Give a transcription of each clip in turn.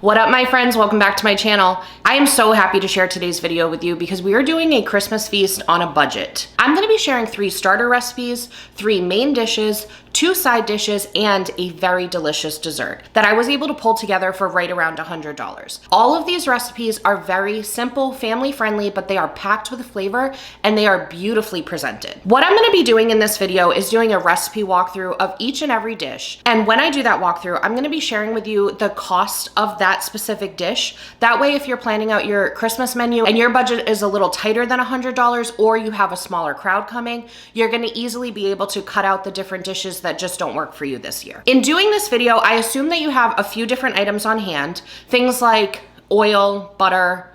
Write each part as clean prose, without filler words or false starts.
What up, my friends? Welcome back to my channel. I am so happy to share today's video with you because we are doing a Christmas feast on a budget. I'm going to be sharing 3 starter recipes, 3 main dishes, 2 side dishes, and a very delicious dessert that I was able to pull together for right around $100. All of these recipes are very simple, family friendly, but they are packed with flavor and they are beautifully presented. What I'm going to be doing in this video is doing a recipe walkthrough of each and every dish. And when I do that walkthrough, I'm going to be sharing with you the cost of that specific dish. That way, if you're planning out your Christmas menu and your budget is a little tighter than $100 or you have a smaller crowd coming, you're going to easily be able to cut out the different dishes that just don't work for you this year. In doing this video, I assume that you have a few different items on hand, things like oil, butter,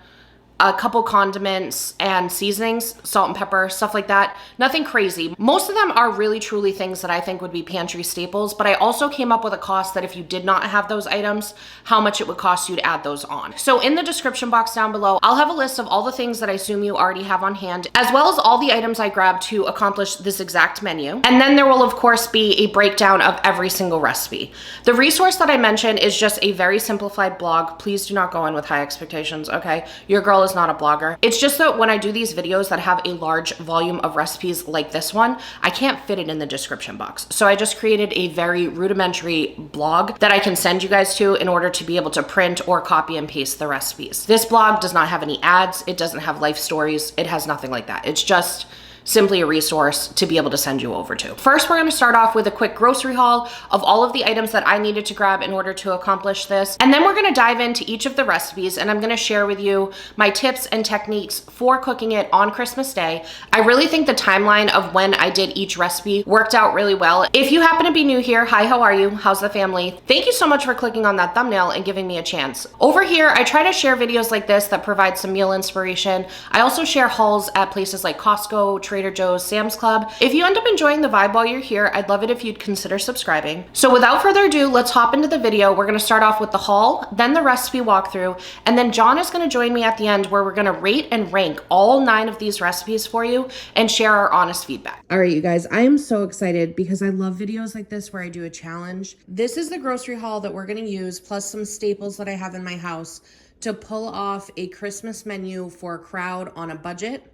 a couple condiments and seasonings, salt and pepper, stuff like that. Nothing crazy. Most of them are really truly things that I think would be pantry staples, but I also came up with a cost that if you did not have those items, how much it would cost you to add those on. So in the description box down below, I'll have a list of all the things that I assume you already have on hand, as well as all the items I grabbed to accomplish this exact menu. And then there will of course be a breakdown of every single recipe. The resource that I mentioned is just a very simplified blog. Please do not go in with high expectations, okay? Your girl is not a blogger. It's just that when I do these videos that have a large volume of recipes like this one, I can't fit it in the description box. So I just created a very rudimentary blog that I can send you guys to in order to be able to print or copy and paste the recipes. This blog does not have any ads. It doesn't have life stories. It has nothing like that. It's just simply a resource to be able to send you over to. First, we're going to start off with a quick grocery haul of all of the items that I needed to grab in order to accomplish this. And then we're going to dive into each of the recipes and I'm going to share with you my tips and techniques for cooking it on Christmas Day. I really think the timeline of when I did each recipe worked out really well. If you happen to be new here, hi, how are you? How's the family? Thank you so much for clicking on that thumbnail and giving me a chance. Over here, I try to share videos like this that provide some meal inspiration. I also share hauls at places like Costco, Trader Joe's, Sam's Club. If you end up enjoying the vibe while you're here, I'd love it if you'd consider subscribing. So without further ado, let's hop into the video. We're going to start off with the haul, then the recipe walkthrough, and then John is going to join me at the end where we're going to rate and rank all 9 of these recipes for you and share our honest feedback. All right, you guys, I am so excited because I love videos like this where I do a challenge. This is the grocery haul that we're going to use, plus some staples that I have in my house to pull off a Christmas menu for a crowd on a budget.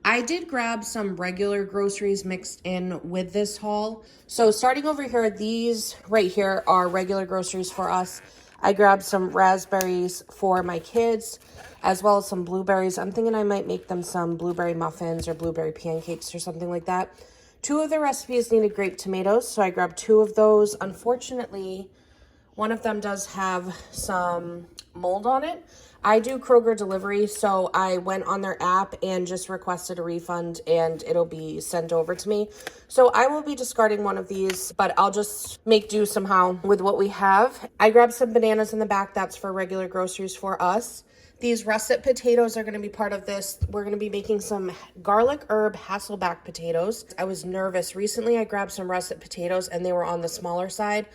I did grab some regular groceries mixed in with this haul. So starting over here, these right here are regular groceries for us. I grabbed some raspberries for my kids, as well as some blueberries. I'm thinking I might make them some blueberry muffins or blueberry pancakes or something like that. 2 of the recipes needed grape tomatoes, so I grabbed 2 of those. Unfortunately, one of them does have some mold on it. I do Kroger delivery, so I went on their app and just requested a refund and it'll be sent over to me. So I will be discarding one of these, but I'll just make do somehow with what we have. I grabbed some bananas in the back. That's for regular groceries for us. These russet potatoes are going to be part of this. We're going to be making some garlic herb Hasselback potatoes. I was nervous. Recently, I grabbed some russet potatoes and they were on the smaller side,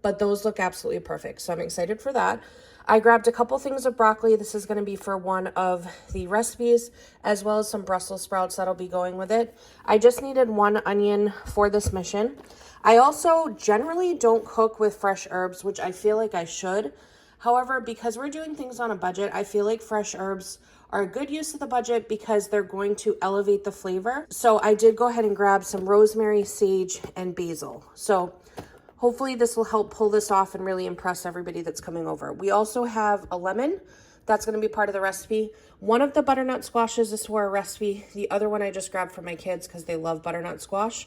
but those look absolutely perfect. So I'm excited for that. I grabbed a couple things of broccoli. This is going to be for one of the recipes, as well as some Brussels sprouts that'll be going with it. I just needed 1 onion for this mission. I also generally don't cook with fresh herbs, which I feel like I should. However, because we're doing things on a budget, I feel like fresh herbs are a good use of the budget because they're going to elevate the flavor. So I did go ahead and grab some rosemary, sage, and basil. So hopefully this will help pull this off and really impress everybody that's coming over. We also have a lemon. That's going to be part of the recipe. One of the butternut squashes is for a recipe. The other one I just grabbed for my kids because they love butternut squash.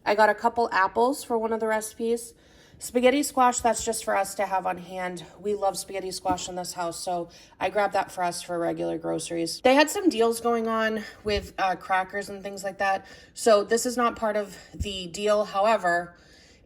I got a couple apples for one of the recipes. Spaghetti squash, that's just for us to have on hand. We love spaghetti squash in this house, so I grabbed that for us for regular groceries. They had some deals going on with crackers and things like that, so this is not part of the deal. However,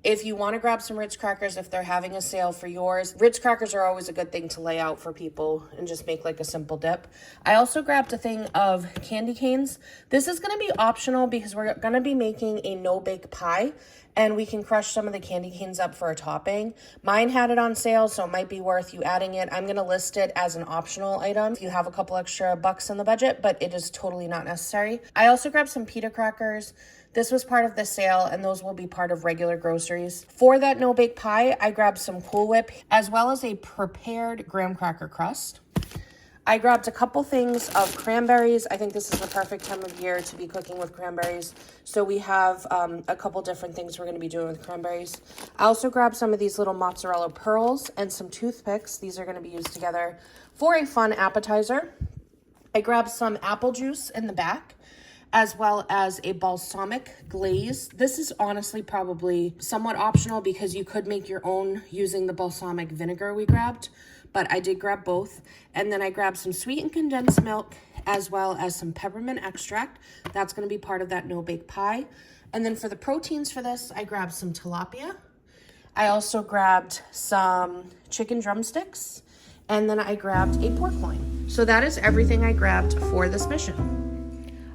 if you want to grab some Ritz crackers, if they're having a sale for yours, Ritz crackers are always a good thing to lay out for people and just make like a simple dip. I also grabbed a thing of candy canes. This is going to be optional because we're going to be making a no-bake pie. and we can crush some of the candy canes up for a topping. Mine had it on sale, so it might be worth you adding it. I'm gonna list it as an optional item if you have a couple extra bucks in the budget, but it is totally not necessary. I also grabbed some pita crackers. This was part of the sale, and those will be part of regular groceries. For that no-bake pie, I grabbed some Cool Whip, as well as a prepared graham cracker crust. I grabbed a couple things of cranberries. I think this is the perfect time of year to be cooking with cranberries. So we have a couple different things we're going to be doing with cranberries. I also grabbed some of these little mozzarella pearls and some toothpicks. These are going to be used together for a fun appetizer. I grabbed some apple juice in the back, as well as a balsamic glaze. This is honestly probably somewhat optional because you could make your own using the balsamic vinegar we grabbed, but I did grab both. And then I grabbed some sweetened condensed milk, as well as some peppermint extract. That's gonna be part of that no-bake pie. And then for the proteins for this, I grabbed some tilapia. I also grabbed some chicken drumsticks, and then I grabbed a pork loin. So that is everything I grabbed for this mission.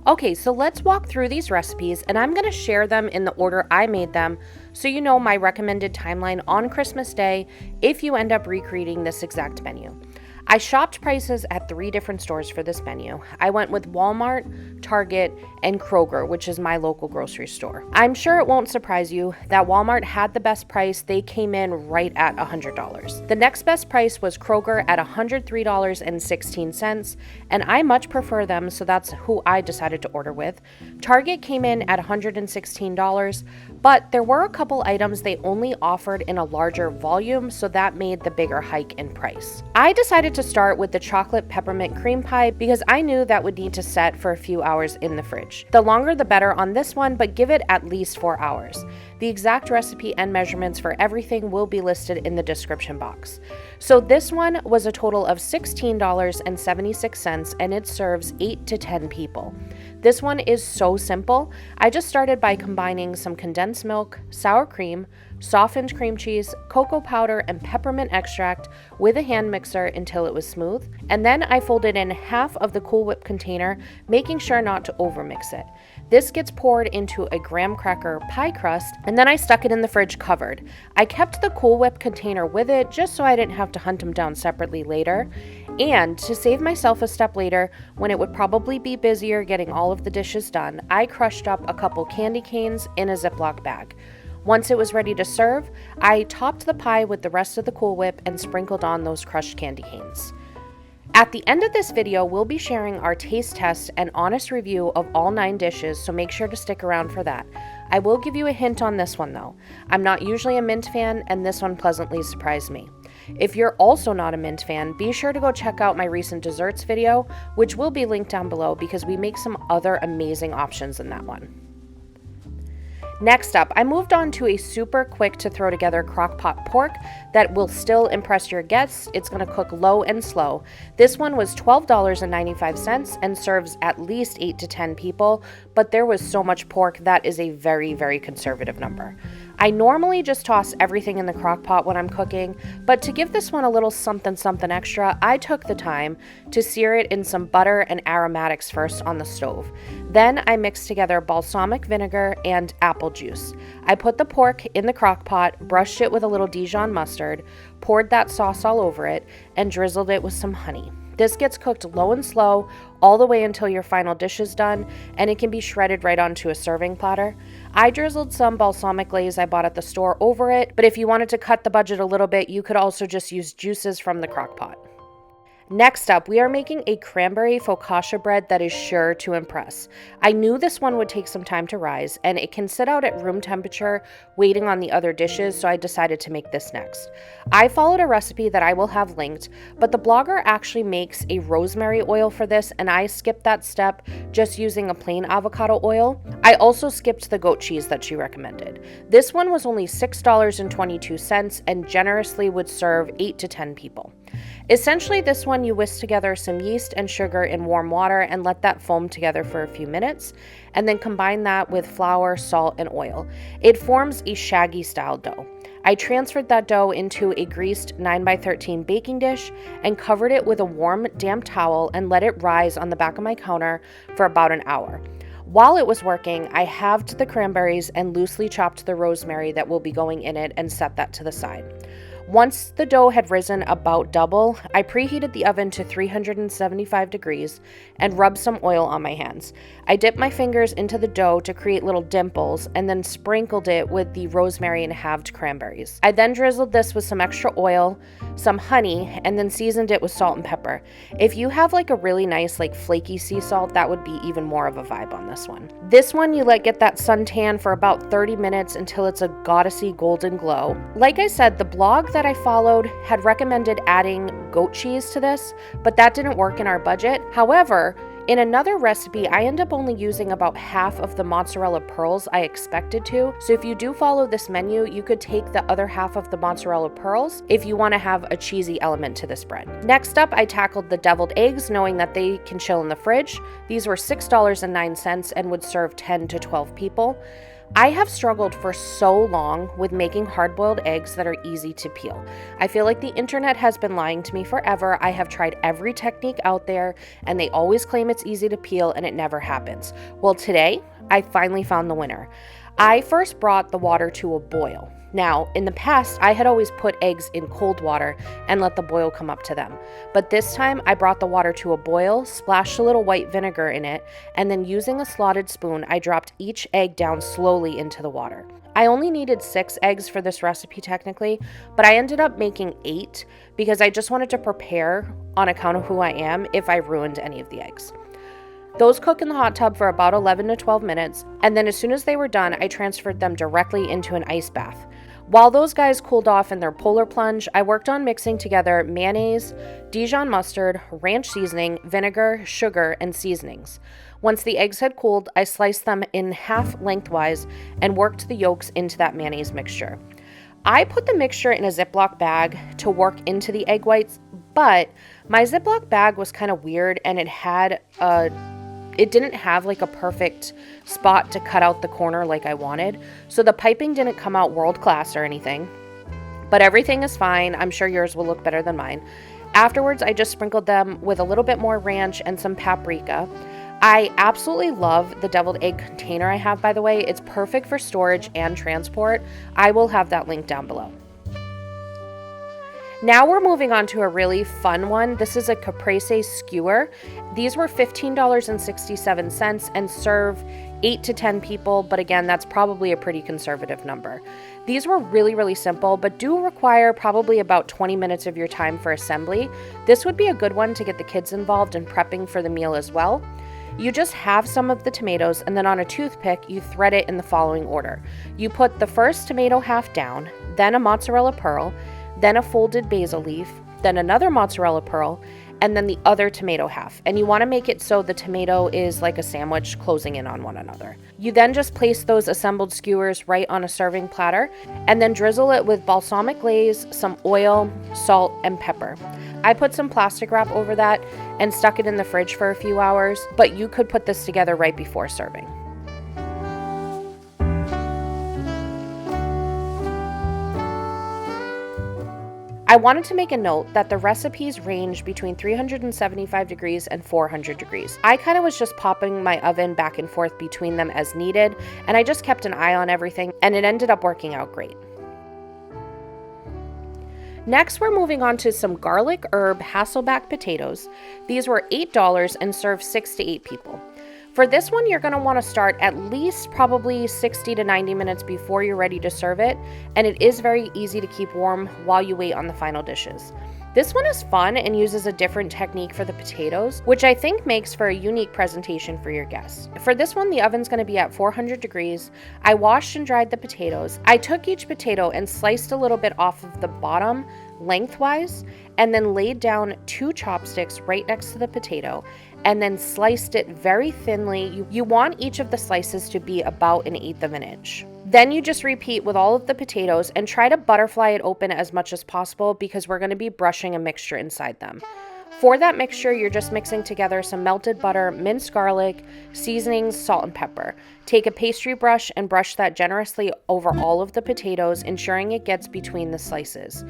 Okay, so let's walk through these recipes, and I'm going to share them in the order I made them so you know my recommended timeline on Christmas Day if you end up recreating this exact menu. I shopped prices at 3 different stores for this menu. I went with Walmart, Target, and Kroger, which is my local grocery store. I'm sure it won't surprise you that Walmart had the best price. They came in right at $100. The next best price was Kroger at $103.16, and I much prefer them, so that's who I decided to order with. Target came in at $116, but there were a couple items they only offered in a larger volume, so that made the bigger hike in price. I decided to start with the chocolate peppermint cream pie because I knew that would need to set for a few hours in the fridge. The longer the better on this one, but give it at least 4 hours. The exact recipe and measurements for everything will be listed in the description box. So this one was a total of $16.76, and it serves 8 to 10 people. This one is so simple. I just started by combining some condensed milk, sour cream, softened cream cheese, cocoa powder, and peppermint extract with a hand mixer until it was smooth. And then I folded in half of the Cool Whip container, making sure not to overmix it. This gets poured into a graham cracker pie crust, and then I stuck it in the fridge covered. I kept the Cool Whip container with it just so I didn't have to hunt them down separately later. And to save myself a step later, when it would probably be busier getting all of the dishes done, I crushed up a couple candy canes in a Ziploc bag. Once it was ready to serve, I topped the pie with the rest of the Cool Whip and sprinkled on those crushed candy canes. At the end of this video, we'll be sharing our taste test and honest review of all 9 dishes, so make sure to stick around for that. I will give you a hint on this one though. I'm not usually a mint fan, and this one pleasantly surprised me. If you're also not a mint fan, be sure to go check out my recent desserts video, which will be linked down below because we make some other amazing options in that one. Next up, I moved on to a super quick to throw together Crockpot pork that will still impress your guests. It's going to cook low and slow. This one was $12.95 and serves at least 8 to 10 people, but there was so much pork that is a very, very conservative number. I normally just toss everything in the crock pot when I'm cooking, but to give this one a little something extra, I took the time to sear it in some butter and aromatics first on the stove. Then I mixed together balsamic vinegar and apple juice. I put the pork in the crock pot, brushed it with a little Dijon mustard, poured that sauce all over it, and drizzled it with some honey. This gets cooked low and slow all the way until your final dish is done, and it can be shredded right onto a serving platter. I drizzled some balsamic glaze I bought at the store over it, but if you wanted to cut the budget a little bit, you could also just use juices from the crock pot. Next up, we are making a cranberry focaccia bread that is sure to impress. I knew this one would take some time to rise, and it can sit out at room temperature waiting on the other dishes, so I decided to make this next. I followed a recipe that I will have linked, but the blogger actually makes a rosemary oil for this, and I skipped that step just using a plain avocado oil. I also skipped the goat cheese that she recommended. This one was only $6.22 and generously would serve 8 to 10 people. Essentially, this one you whisk together some yeast and sugar in warm water and let that foam together for a few minutes, and then combine that with flour, salt, and oil. It forms a shaggy style dough. I transferred that dough into a greased 9x13 baking dish and covered it with a warm, damp towel and let it rise on the back of my counter for about an hour. While it was working, I halved the cranberries and loosely chopped the rosemary that will be going in it and set that to the side. Once the dough had risen about double, I preheated the oven to 375 degrees and rubbed some oil on my hands. I dipped my fingers into the dough to create little dimples and then sprinkled it with the rosemary and halved cranberries. I then drizzled this with some extra oil, some honey, and then seasoned it with salt and pepper. If you have like a really nice like flaky sea salt, that would be even more of a vibe on this one. This one you let get that suntan for about 30 minutes until it's a goddessy golden glow. Like I said, the blog that I followed had recommended adding goat cheese to this, but that didn't work in our budget. However, in another recipe, I end up only using about half of the mozzarella pearls I expected to. So if you do follow this menu, you could take the other half of the mozzarella pearls if you want to have a cheesy element to this bread. Next up, I tackled the deviled eggs, knowing that they can chill in the fridge. These were $6.09 and would serve 10 to 12 people. I have struggled for so long with making hard-boiled eggs that are easy to peel. I feel like the internet has been lying to me forever. I have tried every technique out there, and they always claim it's easy to peel, and it never happens. Well, today, I finally found the winner. I first brought the water to a boil. Now, in the past, I had always put eggs in cold water and let the boil come up to them. But this time, I brought the water to a boil, splashed a little white vinegar in it, and then using a slotted spoon, I dropped each egg down slowly into the water. I only needed 6 eggs for this recipe technically, but I ended up making 8 because I just wanted to prepare on account of who I am if I ruined any of the eggs. Those cook in the hot tub for about 11 to 12 minutes, and then as soon as they were done, I transferred them directly into an ice bath. While those guys cooled off in their polar plunge, I worked on mixing together mayonnaise, Dijon mustard, ranch seasoning, vinegar, sugar, and seasonings. Once the eggs had cooled, I sliced them in half lengthwise and worked the yolks into that mayonnaise mixture. I put the mixture in a Ziploc bag to work into the egg whites, but my Ziploc bag was kind of weird and it didn't have like a perfect spot to cut out the corner like I wanted. So the piping didn't come out world class or anything, but everything is fine. I'm sure yours will look better than mine. Afterwards, I just sprinkled them with a little bit more ranch and some paprika. I absolutely love the deviled egg container I have, by the way. It's perfect for storage and transport. I will have that link down below. Now we're moving on to a really fun one. This is a Caprese Skewer. These were $15.67 and serve 8 to 10 people, but again, that's probably a pretty conservative number. These were really, really simple, but do require probably about 20 minutes of your time for assembly. This would be a good one to get the kids involved in prepping for the meal as well. You just halve some of the tomatoes, and then on a toothpick, you thread it in the following order. You put the first tomato half down, then a mozzarella pearl, then a folded basil leaf, then another mozzarella pearl, and then the other tomato half. And you want to make it so the tomato is like a sandwich closing in on one another. You then just place those assembled skewers right on a serving platter and then drizzle it with balsamic glaze, some oil, salt, and pepper. I put some plastic wrap over that and stuck it in the fridge for a few hours, but you could put this together right before serving. I wanted to make a note that the recipes range between 375 degrees and 400 degrees. I kind of was just popping my oven back and forth between them as needed, and I just kept an eye on everything, and it ended up working out great. Next, we're moving on to some garlic herb Hasselback potatoes. These were $8 and serve 6 to 8 people. For this one, you're going to want to start at least probably 60 to 90 minutes before you're ready to serve it, and it is very easy to keep warm while you wait on the final dishes. This one is fun and uses a different technique for the potatoes, which I think makes for a unique presentation for your guests. For this one, the oven's going to be at 400 degrees. I washed and dried the potatoes. I took each potato and sliced a little bit off of the bottom lengthwise, and then laid down 2 chopsticks right next to the potato, and then sliced it very thinly. You want each of the slices to be about 1/8 of an inch. Then you just repeat with all of the potatoes and try to butterfly it open as much as possible because we're going to be brushing a mixture inside them. For that mixture, you're just mixing together some melted butter, minced garlic, seasonings, salt, and pepper. Take a pastry brush and brush that generously over all of the potatoes, ensuring it gets between the slices.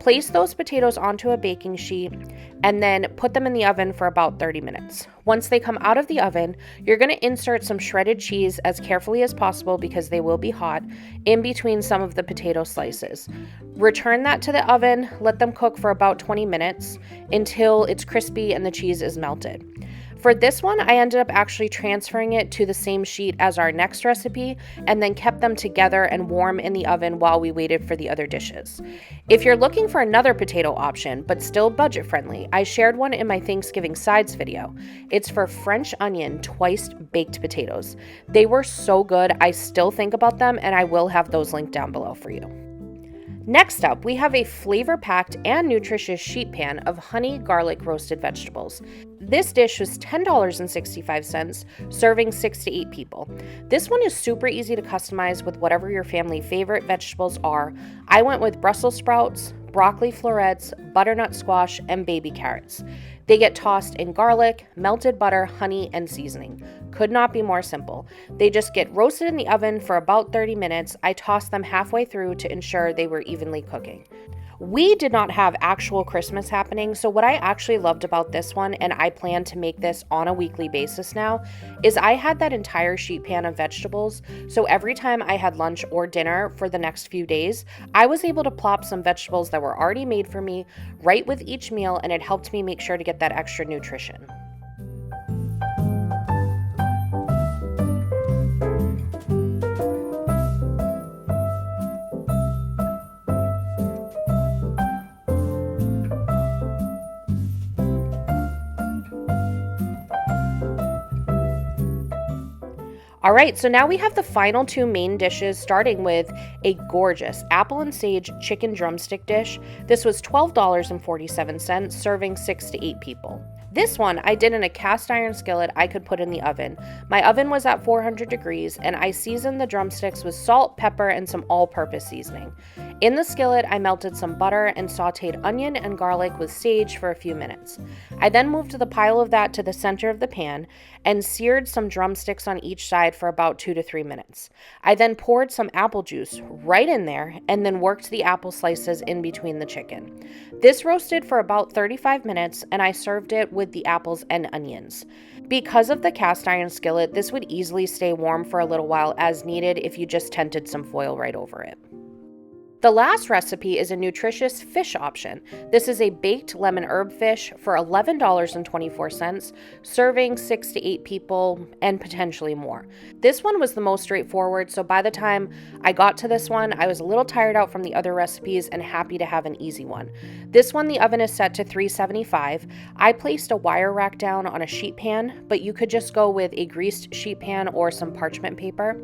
Place those potatoes onto a baking sheet and then put them in the oven for about 30 minutes. Once they come out of the oven, you're going to insert some shredded cheese as carefully as possible because they will be hot in between some of the potato slices. Return that to the oven, let them cook for about 20 minutes until it's crispy and the cheese is melted. For this one, I ended up actually transferring it to the same sheet as our next recipe and then kept them together and warm in the oven while we waited for the other dishes. If you're looking for another potato option, but still budget friendly, I shared one in my Thanksgiving sides video. It's for French onion twice baked potatoes. They were so good, I still think about them, and I will have those linked down below for you. Next up, we have a flavor-packed and nutritious sheet pan of honey garlic roasted vegetables. This dish was $10.65, serving 6 to 8 people. This one is super easy to customize with whatever your family favorite vegetables are. I went with Brussels sprouts, broccoli florets, butternut squash, and baby carrots. They get tossed in garlic, melted butter, honey, and seasoning. Could not be more simple. They just get roasted in the oven for about 30 minutes. I tossed them halfway through to ensure they were evenly cooking. We did not have actual Christmas happening, so what I actually loved about this one, and I plan to make this on a weekly basis now, is I had that entire sheet pan of vegetables, so every time I had lunch or dinner for the next few days, I was able to plop some vegetables that were already made for me right with each meal, and it helped me make sure to get that extra nutrition. All right, so now we have the final two main dishes, starting with a gorgeous apple and sage chicken drumstick dish. This was $12.47, serving 6 to 8 people. This one I did in a cast iron skillet I could put in the oven. My oven was at 400 degrees, and I seasoned the drumsticks with salt, pepper, and some all-purpose seasoning. In the skillet, I melted some butter and sauteed onion and garlic with sage for a few minutes. I then moved the pile of that to the center of the pan and seared some drumsticks on each side for about 2 to 3 minutes. I then poured some apple juice right in there and then worked the apple slices in between the chicken. This roasted for about 35 minutes, and I served it with the apples and onions. Because of the cast iron skillet, this would easily stay warm for a little while as needed if you just tented some foil right over it. The last recipe is a nutritious fish option. This is a baked lemon herb fish for $11.24, serving 6 to 8 people and potentially more. This one was the most straightforward, so by the time I got to this one, I was a little tired out from the other recipes and happy to have an easy one. This one, the oven is set to 375. I placed a wire rack down on a sheet pan, but you could just go with a greased sheet pan or some parchment paper.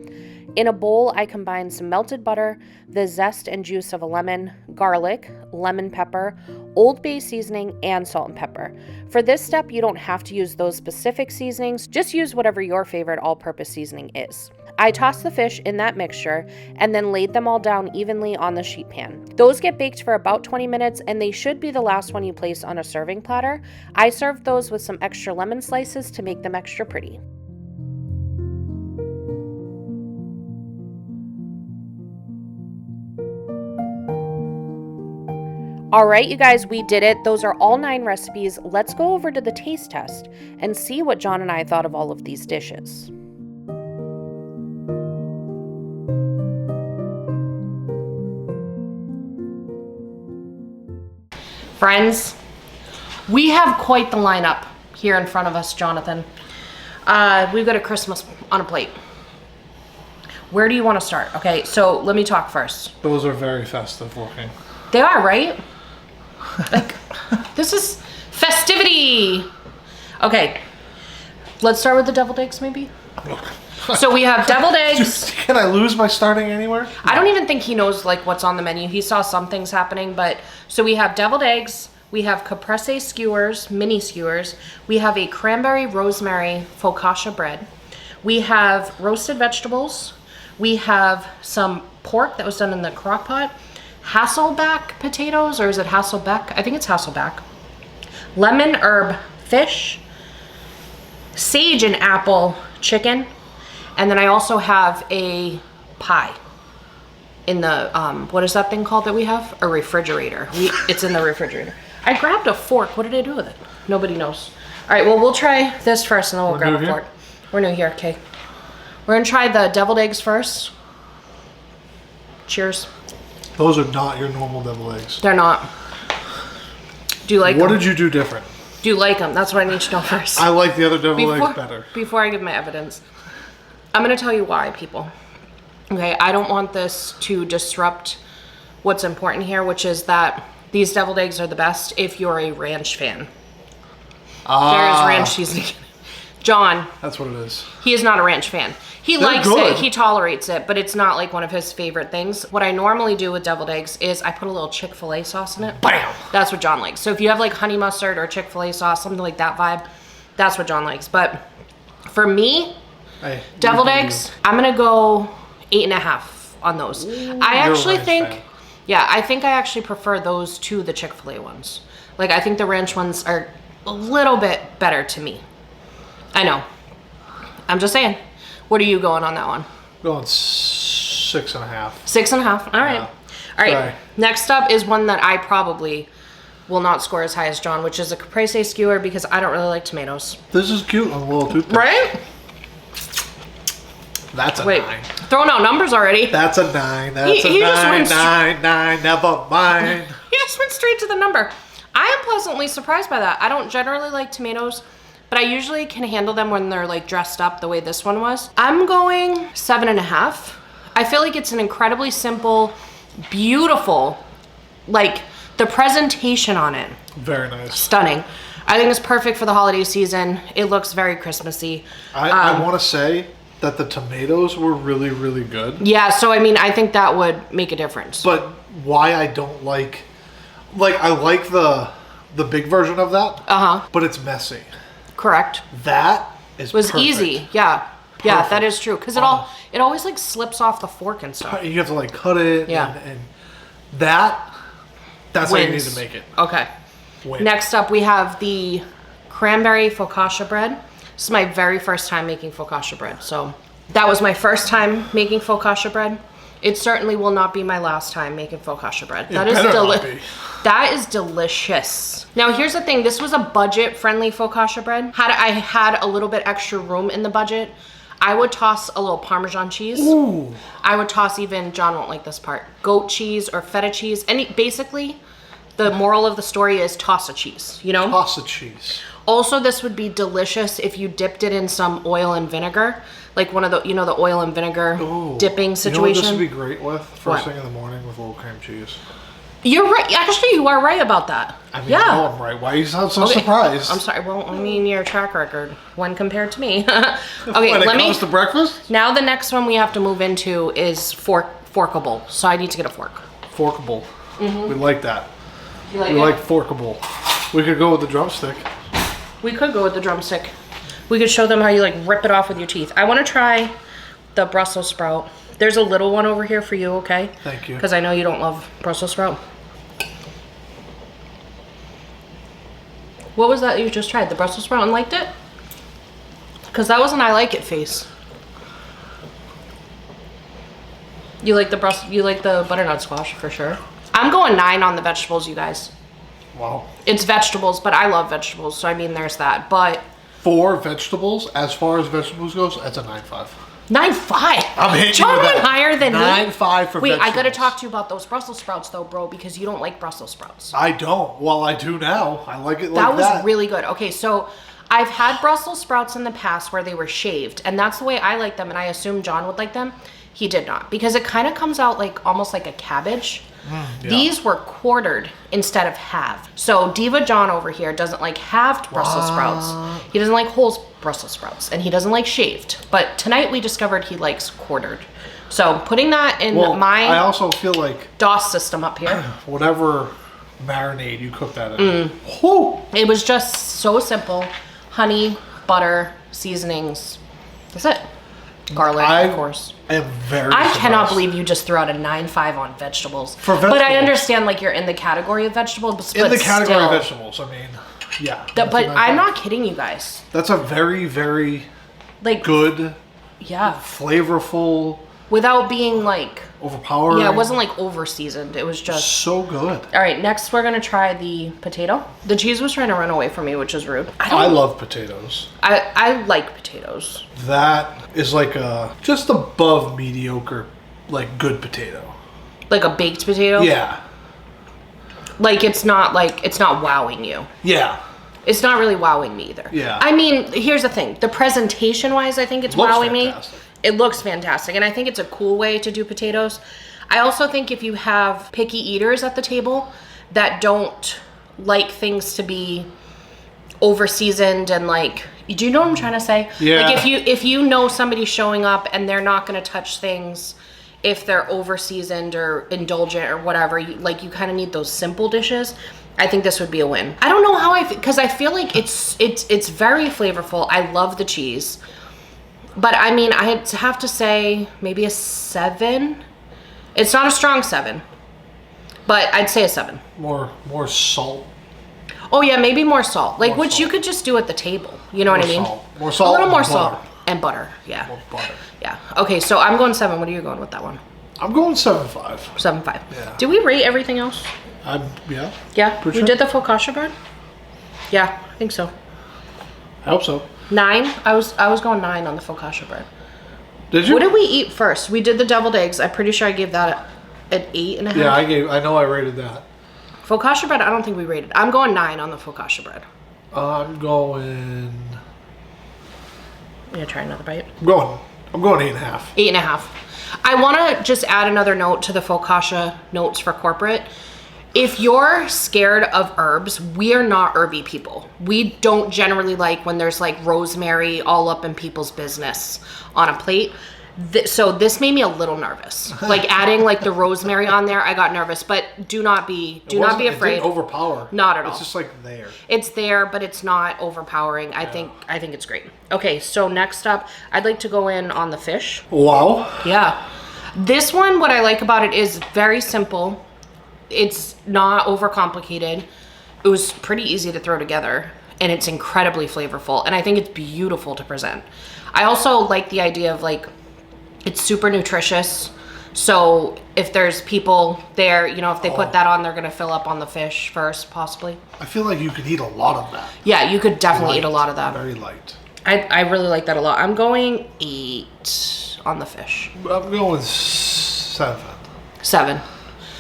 In a bowl, I combined some melted butter, the zest and juice of a lemon, garlic, lemon pepper, Old Bay seasoning, and salt and pepper. For this step, you don't have to use those specific seasonings, just use whatever your favorite all-purpose seasoning is. I tossed the fish in that mixture and then laid them all down evenly on the sheet pan. Those get baked for about 20 minutes, and they should be the last one you place on a serving platter. I served those with some extra lemon slices to make them extra pretty. All right, you guys, we did it. Those are all 9 recipes. Let's go over to the taste test and see what John and I thought of all of these dishes. Friends, we have quite the lineup here in front of us, Jonathan. We've got a Christmas on a plate. Where do you want to start? Okay, so let me talk first. Those are very festive looking. They are, right? Like, this is festivity. Okay, let's start with the deviled eggs, maybe. So we have deviled eggs. Can I lose by starting anywhere? I don't even think he knows like what's on the menu. He saw some things happening, but so we have deviled eggs. We have Caprese Skewers, mini skewers. We have a cranberry rosemary focaccia bread. We have roasted vegetables. We have some pork that was done in the Crockpot. Hasselback potatoes, or is it Hasselbeck? I think it's Hasselback. Lemon herb fish, sage and apple chicken, and then I also have a pie. in the, what is that thing called that we have? A refrigerator. It's in the refrigerator. I grabbed a fork. What did I do with it? Nobody knows. All right, well, we'll try this first and then we'll grab a fork. We're new here, okay. We're gonna try the deviled eggs first. Cheers. Those are not your normal deviled eggs. They're not. Do you like them? What did you do different? Do you like them? That's what I need to know first. I like the other deviled eggs better. Before I give my evidence, I'm gonna tell you why, people. Okay, I don't want this to disrupt what's important here, which is that these deviled eggs are the best if you're a ranch fan. There is ranch seasoning. John. That's what it is. He is not a ranch fan. He likes it, he tolerates it, but it's not like one of his favorite things. What I normally do with deviled eggs is I put a little Chick-fil-A sauce in it. Bam! That's what John likes. So if you have like honey mustard or Chick-fil-A sauce, something like that vibe, that's what John likes. But for me, deviled eggs, I'm gonna go 8.5 on those. I actually think, yeah, I think I actually prefer those to the Chick-fil-A ones. Like I think the ranch ones are a little bit better to me. I know. I'm just saying. What are you going on that one? Going 6.5. 6.5. All right. Yeah. All right. Sorry. Next up is one that I probably will not score as high as John, which is a Caprese Skewer because I don't really like tomatoes. This is cute on a little toothpick. Right? That's a 9. Throwing out numbers already. That's a 9. That's a 9. 9, never mind. He just went straight to the number. I am pleasantly surprised by that. I don't generally like tomatoes, but I usually can handle them when they're like dressed up the way this one was. I'm going 7.5. I feel like it's an incredibly simple, beautiful, like the presentation on it. Very nice. Stunning. I think it's perfect for the holiday season. It looks very Christmassy. I want to say that the tomatoes were really, really good. Yeah, so I mean, I think that would make a difference. But why I don't like I like the big version of that. But it's messy. Correct. That was perfect. Easy. Yeah. Yeah, that is true. Because it always like slips off the fork and stuff. You have to like cut it. Yeah. And that's how you need to make it. Okay. Next up, we have the Cranberry Focaccia bread. This is my very first time making Focaccia bread. So that was my first time making Focaccia bread. It certainly will not be my last time making Focaccia bread. That is delicious. Now here's the thing. This was a budget-friendly Focaccia bread. Had I had a little bit extra room in the budget, I would toss a little Parmesan cheese. Ooh. I would toss even, John won't like this part, goat cheese or feta cheese. Basically, the moral of the story is toss a cheese, you know? Toss a cheese. Also, this would be delicious if you dipped it in some oil and vinegar. Like one of the, the oil and vinegar dipping situation. You know what this would be great with? First thing in the morning with a little cream cheese. You're right. Actually, you are right about that. I mean, I know I'm right. Why you sound so surprised? I'm sorry. Well, I mean, your track record when compared to me. Okay, when it comes to breakfast? Now the next one we have to move into is forkable. So I need to get a fork. Forkable. Mm-hmm. We like that. You like we like forkable. We could go with the drumstick. We could go with the drumstick. We could show them how you like rip it off with your teeth. I want to try the Brussels sprout. There's a little one over here for you, okay? Thank you. Because I know you don't love Brussels sprout. What was that you just tried? The Brussels sprout and liked it? Because that was an I like it face. You like the butternut squash for sure. I'm going 9 on the vegetables, you guys. Wow. It's vegetables, but I love vegetables, so I mean there's that. But for vegetables, as far as vegetables goes, that's a 9.5. 9.5. I'm hitting John you with went that. higher than 9.5 for Wait, vegetables. I gotta talk to you about those Brussels sprouts though, bro, because you don't like Brussels sprouts. I don't. Well, I do now. I like it like that. That was really good. Okay, so I've had Brussels sprouts in the past where they were shaved, and that's the way I like them, and I assume John would like them. He did not, because it kind of comes out like almost like a cabbage. Yeah. These were quartered instead of halved. So Diva John over here doesn't like halved Brussels sprouts. He doesn't like whole Brussels sprouts, and he doesn't like shaved. But tonight we discovered he likes quartered. So putting that in I also feel like DOS system up here. Whatever marinade you cook that in. Whoo! It was just so simple. Honey, butter, seasonings. That's it. Garlic, of course. I am very I surprised. cannot believe you just threw out a 9.5 on vegetables. For vegetables. But I understand like you're in the category of vegetables. In the category of vegetables, I mean, yeah. But I'm not kidding you guys. That's a very, very like good, yeah, flavorful, without being like overpowering. Yeah, it wasn't like over seasoned. It was just so good. All right, next we're gonna try the potato. The cheese was trying to run away from me, which is rude. I love potatoes. I like potatoes. That is like a just above mediocre, like good potato. Like a baked potato? Yeah. Like it's not wowing you. Yeah. It's not really wowing me either. Yeah. I mean, here's the thing. The presentation wise, I think it's wowing me. It looks fantastic. And I think it's a cool way to do potatoes. I also think if you have picky eaters at the table that don't like things to be over seasoned and like, do you know what I'm trying to say? Yeah. Like if you know somebody's showing up and they're not going to touch things if they're over seasoned or indulgent or whatever, you kind of need those simple dishes. I think this would be a win. I don't know how because I feel like it's very flavorful. I love the cheese, but I mean, I have to say maybe a 7. It's not a strong 7, but I'd say a 7. More salt. Oh yeah, maybe more salt. Like More which salt. You could just do at the table. You know what I mean? More salt. A little more butter. salt and butter. Yeah. More butter. Yeah. Okay, so I'm going 7. What are you going with that one? I'm going 7.5. 7.5. Yeah. Did we rate everything else? Yeah. Yeah. Pretty We sure. did the focaccia bread? Yeah, I think so. I hope so. 9. I was going 9 on the focaccia bread. Did you? What did we eat first? We did the deviled eggs. I'm pretty sure I gave that an 8.5. Yeah, I know I rated that. Focaccia bread, I don't think we rated. I'm going 9 on the focaccia bread. I'm going. You gonna try another bite? I'm going 8.5. 8.5. I want to just add another note to the focaccia notes for corporate. If you're scared of herbs, we are not herby people. We don't generally like when there's like rosemary all up in people's business on a plate. So this made me a little nervous. Like adding like the rosemary on there, I got nervous. But do not be afraid. It didn't overpower. Not at all. It's just like there. It's there, but it's not overpowering. I think it's great. Okay, so next up, I'd like to go in on the fish. Wow. Yeah. This one, what I like about it is very simple. It's not overcomplicated. It was pretty easy to throw together, and it's incredibly flavorful, and I think it's beautiful to present. I also like the idea of like, it's super nutritious. So if there's people there, if they put that on, they're going to fill up on the fish first, possibly. I feel like you could eat a lot of that. Yeah, you could definitely eat a lot of that. Very light. I really like that a lot. I'm going 8 on the fish. I'm going 7. 7.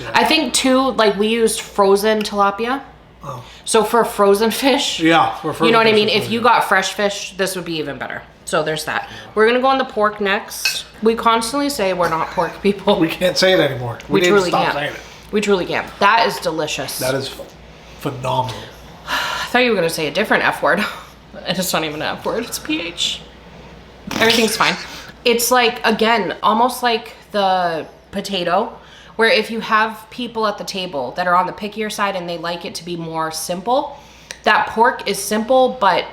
Yeah. I think 2, like we used frozen tilapia. Oh. So for frozen fish, Yeah. For you know what I mean? frozen If you got fresh fish, this would be even better. So there's that. Yeah. We're going to go on the pork next. We constantly say we're not pork people. We can't say it anymore. We need truly to stop can't. saying it. We truly can't. That is delicious. That is phenomenal. I thought you were going to say a different F word. It's not even an F word. It's PH. Everything's fine. It's like, again, almost like the potato, where if you have people at the table that are on the pickier side and they like it to be more simple, that pork is simple but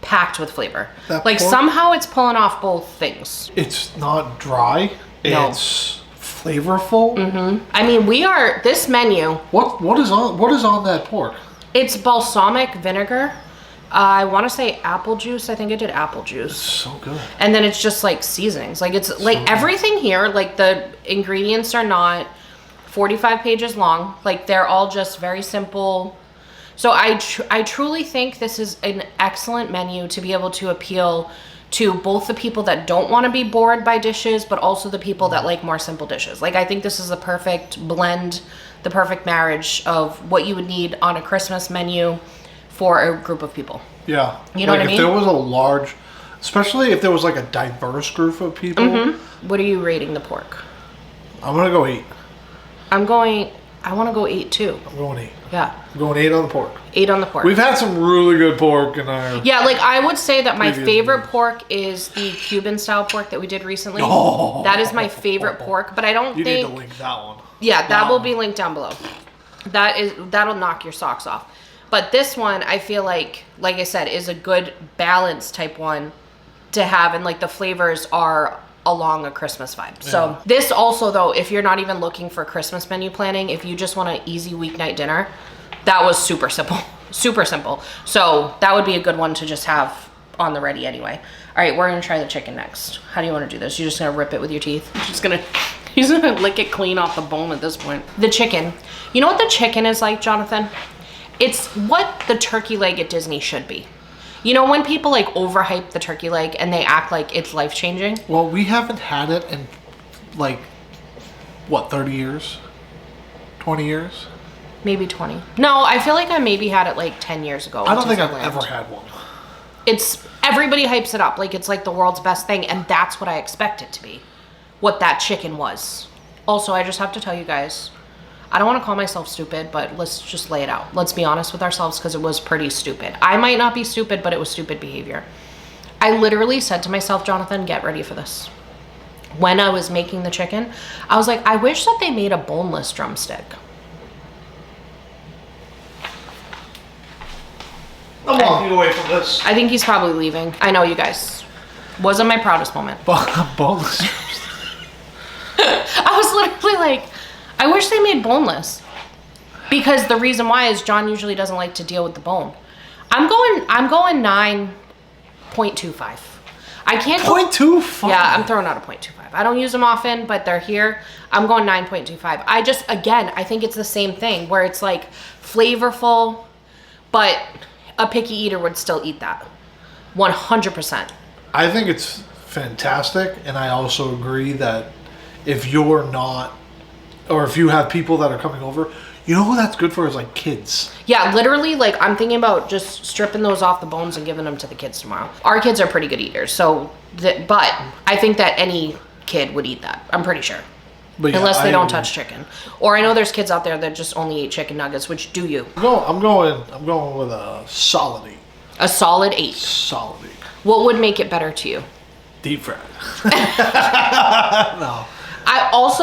packed with flavor. Like somehow it's pulling off both things. It's not dry. No. It's flavorful. Mm-hmm. I mean, this menu. What is on that pork? It's balsamic vinegar. I want to say apple juice. I think I did apple juice. It's so good. And then it's just like seasonings. Like it's so like everything here, like the ingredients are not 45 pages long. Like they're all just very simple. So I truly think this is an excellent menu to be able to appeal to both the people that don't want to be bored by dishes, but also the people that like more simple dishes. Like I think this is the perfect blend, the perfect marriage of what you would need on a Christmas menu for a group of people. Yeah. You know what I mean? If there was a large, especially if there was like a diverse group of people. Mm-hmm. What are you rating the pork? I'm going to go 8. I want to go 8 too. I'm going 8. Yeah. I'm going 8 on the pork. 8 on the pork. We've had some really good pork in our... Yeah, like I would say that my favorite pork is the Cuban style pork that we did recently. Oh. That is my favorite pork, but I don't think... You need to link that one. Yeah, that will be linked down below. That'll knock your socks off. But this one, I feel like I said, is a good balance type one to have, and like the flavors are along a Christmas vibe. Yeah. So this also though, if you're not even looking for Christmas menu planning, if you just want an easy weeknight dinner, that was super simple. Super simple. So that would be a good one to just have on the ready anyway. All right, we're gonna try the chicken next. How do you want to do this? You're just gonna rip it with your teeth? He's gonna lick it clean off the bone at this point. The chicken. You know what the chicken is like, Jonathan? It's what the turkey leg at Disney should be. You know when people like overhype the turkey leg and they act like it's life-changing? Well, we haven't had it in like, what, 30 years? 20 years? Maybe 20. No, I feel like I maybe had it like 10 years ago. I don't think I've ever had one. Everybody hypes it up like it's like the world's best thing, and that's what I expect it to be. What that chicken was. Also, I just have to tell you guys, I don't want to call myself stupid, but let's just lay it out. Let's be honest with ourselves, because it was pretty stupid. I might not be stupid, but it was stupid behavior. I literally said to myself, Jonathan, get ready for this. When I was making the chicken, I was like, I wish that they made a boneless drumstick. I'm walking away from this. I think he's probably leaving. I know, you guys. Wasn't my proudest moment. Boneless. I was literally like, I wish they made boneless. Because the reason why is John usually doesn't like to deal with the bone. I'm going 9.25. I can't go 0.25? Yeah, I'm throwing out a 0.25. I don't use them often, but they're here. I'm going 9.25. I think it's the same thing where it's like flavorful, but a picky eater would still eat that. 100%. I think it's fantastic, and I also agree that if you're not, or if you have people that are coming over, you know who that's good for is like kids. Yeah, literally, like I'm thinking about just stripping those off the bones and giving them to the kids tomorrow. Our kids are pretty good eaters, but I think that any kid would eat that. I'm pretty sure. But unless they don't touch chicken. Or I know there's kids out there that just only eat chicken nuggets, which do you? No, I'm going with a solid 8. A solid 8. Solid 8. What would make it better to you? Deep fried. No.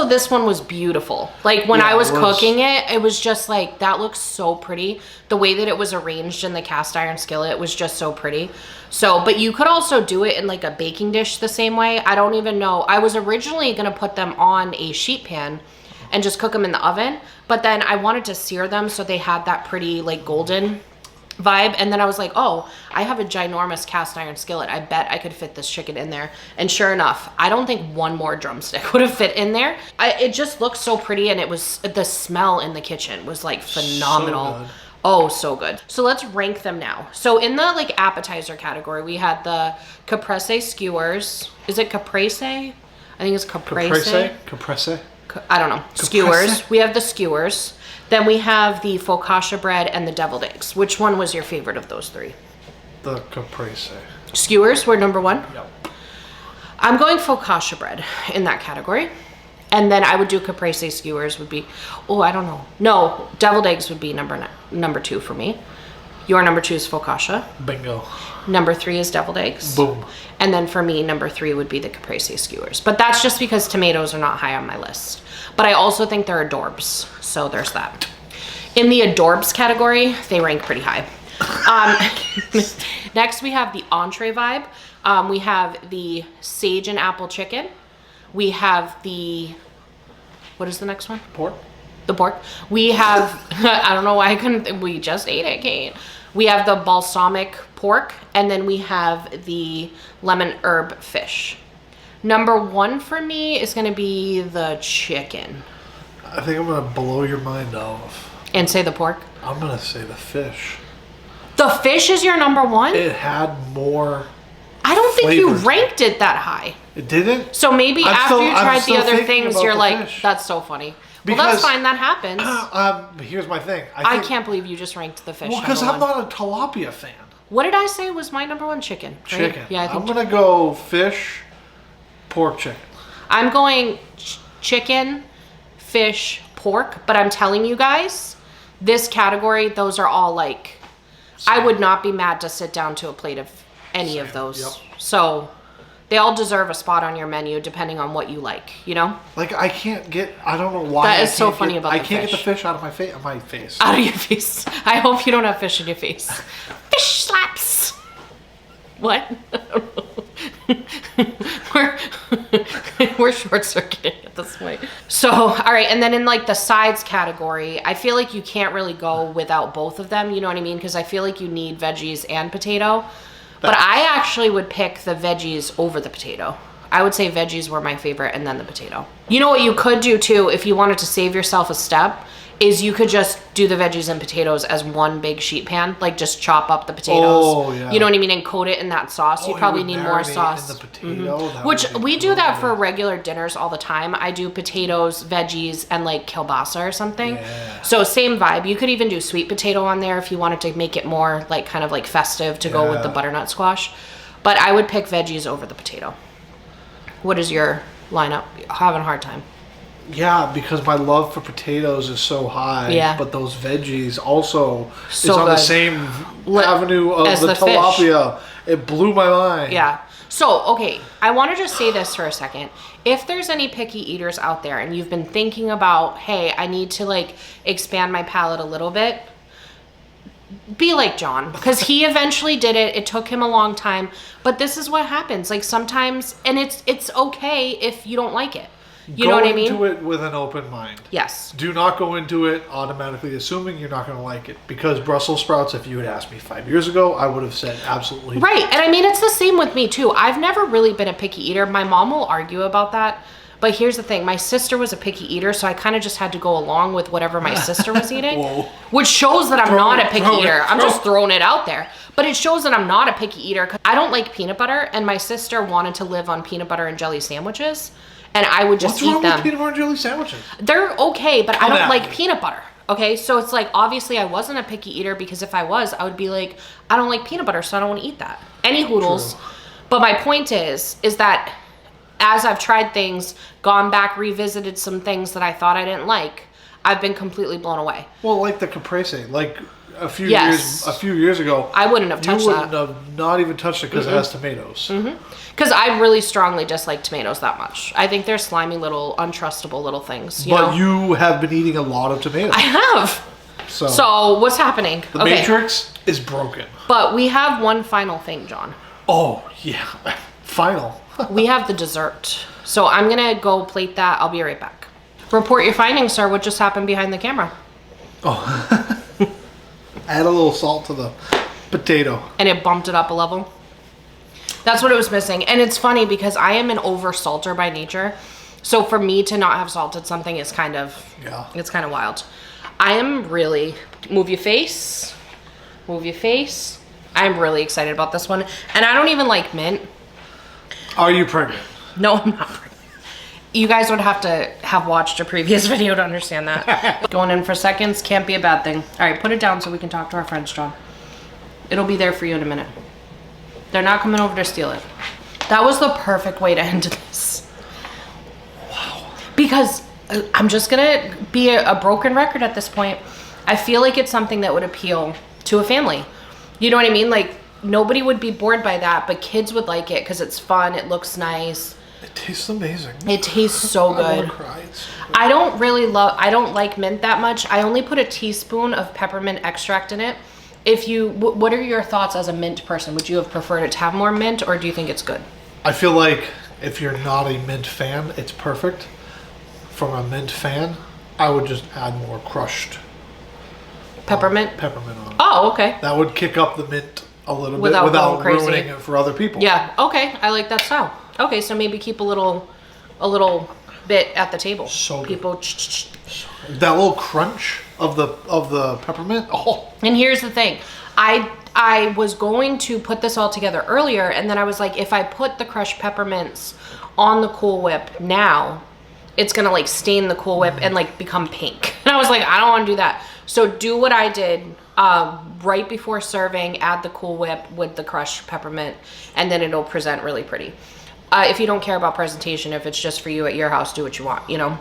This one was beautiful. Like when I was cooking it, it was just like, that looks so pretty. The way that it was arranged in the cast iron skillet was just so pretty. So, but you could also do it in like a baking dish the same way. I don't even know. I was originally going to put them on a sheet pan and just cook them in the oven. But then I wanted to sear them so they had that pretty like golden vibe. And then I was like, oh, I have a ginormous cast iron skillet. I bet I could fit this chicken in there. And sure enough, I don't think one more drumstick would have fit in there. It just looked so pretty, and it was, the smell in the kitchen was like phenomenal. Oh, so good. So let's rank them now. So in the like appetizer category, we had the Caprese Skewers. Is it Caprese? I think it's Caprese. Caprese? I don't know. Skewers. We have the skewers. Then we have the focaccia bread and the deviled eggs. Which one was your favorite of those three? The caprese. Skewers were number 1? Yep. I'm going focaccia bread in that category. And then I would do caprese skewers would be, I don't know. No, deviled eggs would be number 2 for me. Your number 2 is focaccia. Bingo. Number 3 is deviled eggs. Boom. And then for me, number 3 would be the caprese skewers. But that's just because tomatoes are not high on my list. But I also think they're adorbs. So there's that. In the adorbs category, they rank pretty high. Next, we have the entree vibe. We have the sage and apple chicken. We have the, what is the next one? Pork. The pork. We have, I don't know why I couldn't, we just ate it, Kate. We have the balsamic pork, and then we have the lemon herb fish. Number 1 for me is going to be the chicken. I think I'm going to blow your mind off. And say the pork? I'm going to say the fish. The fish is your number 1? It had more I don't think you flavors. ranked it that high. It didn't? So maybe after you tried the other things, you're like, fish. That's so funny. Because, well, that's fine. That happens. Here's my thing. I can't believe you just ranked the fish. Well, because I'm not a tilapia fan. What did I say was my number 1? Chicken. Right? Chicken. Yeah, I think I'm going to go fish, pork, chicken. I'm going chicken, fish, pork. But I'm telling you guys, this category, those are all like, I would not be mad to sit down to a plate of any of those. Yep. So they all deserve a spot on your menu depending on what you like, you know? Like I don't know why. That is so funny about the fish. I can't get the fish out of my face. Out of your face. I hope you don't have fish in your face. Fish slaps. What? We're short-circuiting at this point. So, all right, and then in like the sides category, I feel like you can't really go without both of them, you know what I mean? Because I feel like you need veggies and potato. But I actually would pick the veggies over the potato. I would say veggies were my favorite and then the potato. You know what you could do too, if you wanted to save yourself a step, is you could just do the veggies and potatoes as one big sheet pan. Like just chop up the potatoes. Oh, yeah. You know what I mean? And coat it in that sauce. You probably need more sauce. In the potato, Which we do that for regular dinners all the time. I do potatoes, veggies, and like kielbasa or something. Yeah. So same vibe. You could even do sweet potato on there if you wanted to make it more like kind of like festive to go with the butternut squash. But I would pick veggies over the potato. What is your lineup? Having a hard time. Yeah, because my love for potatoes is so high. Yeah. But those veggies also So is on good. the same avenue of As the the fish. tilapia. It blew my mind. Yeah. So, okay, I want to just say this for a second. If there's any picky eaters out there and you've been thinking about, hey, I need to like expand my palate a little bit, be like John, because he eventually did it. It took him a long time, but this is what happens. Like sometimes, and it's okay if you don't like it. You know what I mean? Go into it with an open mind. Yes. Do not go into it automatically assuming you're not going to like it. Because Brussels sprouts, if you had asked me 5 years ago, I would have said absolutely. Right. And I mean, it's the same with me too. I've never really been a picky eater. My mom will argue about that. But here's the thing. My sister was a picky eater, so I kind of just had to go along with whatever my sister was eating. Whoa. Which shows that I'm not a picky eater. I'm just throwing it out there. But it shows that I'm not a picky eater because I don't like peanut butter, and my sister wanted to live on peanut butter and jelly sandwiches. And I would just eat them. What's wrong with peanut butter and jelly sandwiches? They're okay, but I Come don't at like me. peanut butter. Okay, so it's like, obviously I wasn't a picky eater because if I was, I would be like, I don't like peanut butter, so I don't want to eat that. Any hoodles. True. But my point is that as I've tried things, gone back, revisited some things that I thought I didn't like, I've been completely blown away. Well, like the caprese, like a few Yes. years ago, I wouldn't have touched you that. wouldn't have not even touched it because it has tomatoes. Because I really strongly dislike tomatoes that much. I think they're slimy little, untrustable little things. But know? you have been eating a lot of tomatoes. I have. So what's happening? The matrix is broken. But we have one final thing, John. Oh, yeah. Final. We have the dessert. So I'm going to go plate that. I'll be right back. Report your findings, sir. What just happened behind the camera? Oh. Add a little salt to the potato. And it bumped it up a level. That's what it was missing. And it's funny because I am an over salter by nature. So for me to not have salted something is kind of, it's kind of wild. I am really, move your face. I'm really excited about this one. And I don't even like mint. Are you pregnant? No, I'm not pregnant. You guys would have to have watched a previous video to understand that. Going in for seconds can't be a bad thing. All right, put it down so we can talk to our friends, John. It'll be there for you in a minute. They're not coming over to steal it. That was the perfect way to end this. Wow. Because I'm just gonna be a broken record at this point. I feel like it's something that would appeal to a family. You know what I mean? Like, nobody would be bored by that, but kids would like it because it's fun, it looks nice. It tastes amazing. It tastes so good. I want to cry. It's so good. I don't like mint that much. I only put a teaspoon of peppermint extract in it. What are your thoughts as a mint person? Would you have preferred it to have more mint, or do you think it's good? I feel like if you're not a mint fan, it's perfect. From a mint fan, I would just add more crushed Peppermint? Peppermint on it. Oh, okay. That would kick up the mint a little Without bit without going crazy. ruining it for other people. Yeah, okay. I like that style. Okay, so maybe keep a little bit at the table. So good. People. That little crunch of the peppermint. Oh. And here's the thing. I was going to put this all together earlier, and then I was like, if I put the crushed peppermints on the Cool Whip now, it's gonna like stain the Cool Whip and like become pink. And I was like, I don't want to do that. So do what I did right before serving. Add the Cool Whip with the crushed peppermint, and then it'll present really pretty. If you don't care about presentation, if it's just for you at your house, do what you want. You know,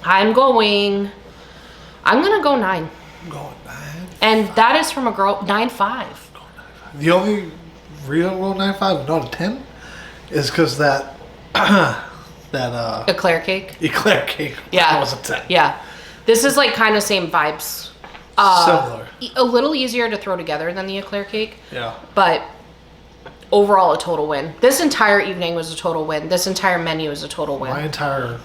I'm gonna go 9. I'm going 9. And that is from a girl, 9.5. The only reason I'm going 9.5, not a 10, is because that Eclair cake. eclair cake Yeah. was a 10. Yeah. This is like kind of same vibes. Similar. A little easier to throw together than the eclair cake. Yeah. But overall, a total win. This entire evening was a total win. This entire menu is a total win. My entire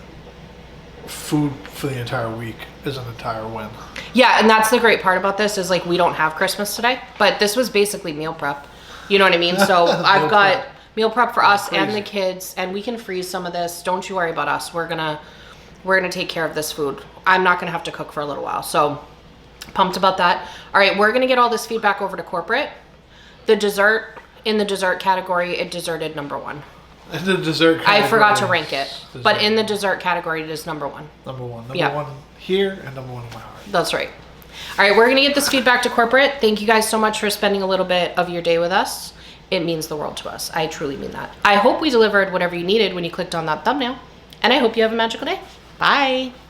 food for the entire week is an entire win. Yeah, and that's the great part about this is like we don't have Christmas today, but this was basically meal prep. You know what I mean? So I've got prep. meal prep for us and Crazy. the kids, and we can freeze some of this. Don't you worry about us. We're gonna take care of this food. I'm not gonna have to cook for a little while. So pumped about that. All right, we're gonna get all this feedback over to corporate. The dessert, in the dessert category, it deserted number 1. In the dessert category. I forgot to rank it, Dessert. but in the dessert category, it is number 1. Number 1. Number Yeah. 1 here and number 1 in my heart. That's right. All right, we're gonna get this feedback to corporate. Thank you guys so much for spending a little bit of your day with us. It means the world to us. I truly mean that. I hope we delivered whatever you needed when you clicked on that thumbnail, and I hope you have a magical day. Bye.